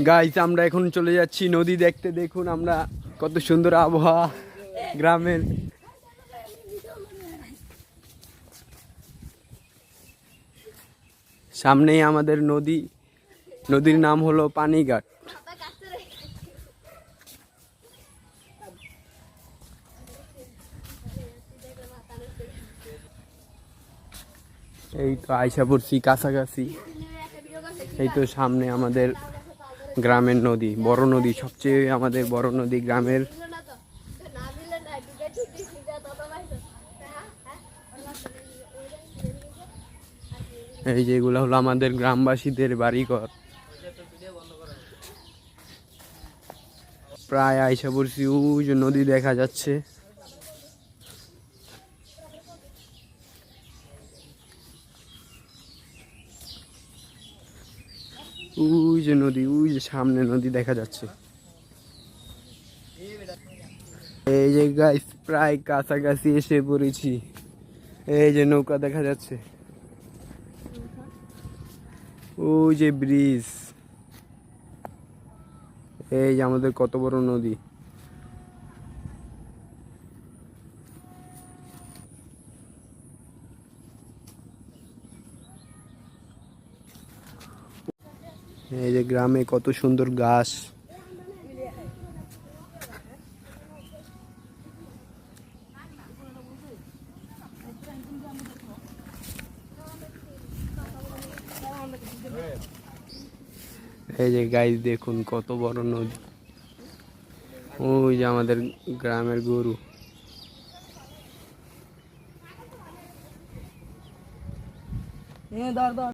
Guys আমরা এখন চলে যাচ্ছি নদী দেখতে। দেখুন আমরা কত সুন্দর আবহাওয়া গ্রামের। সামনেই আমাদের নদী, নদীর নাম হলো পানিঘাট। এই তো আইসা পড়ছি কাছাকাছি। এই তো সামনে আমাদের গ্রামের নদী, বড় নদী, সবচেয়ে আমাদের বড় নদী গ্রামের। এই যেগুলো হলো আমাদের গ্রামবাসীদের বাড়িঘর। প্রায় আইসা পড়ছি, ওই যে নদী দেখা যাচ্ছে। ওই যে নদী, ওই যে সামনে নদী দেখা যাচ্ছে। এই যে গাইস প্রায় কাছাকাছি এসে পড়েছি। এই যে নৌকা দেখা যাচ্ছে, ওই যে ব্রিজ। এই যে আমাদের কত বড় নদী। এই যে গ্রামে কত সুন্দর ঘাস। এই যে গাইস দেখুন কত বড় নদী। ওই যে আমাদের গ্রামের গরু।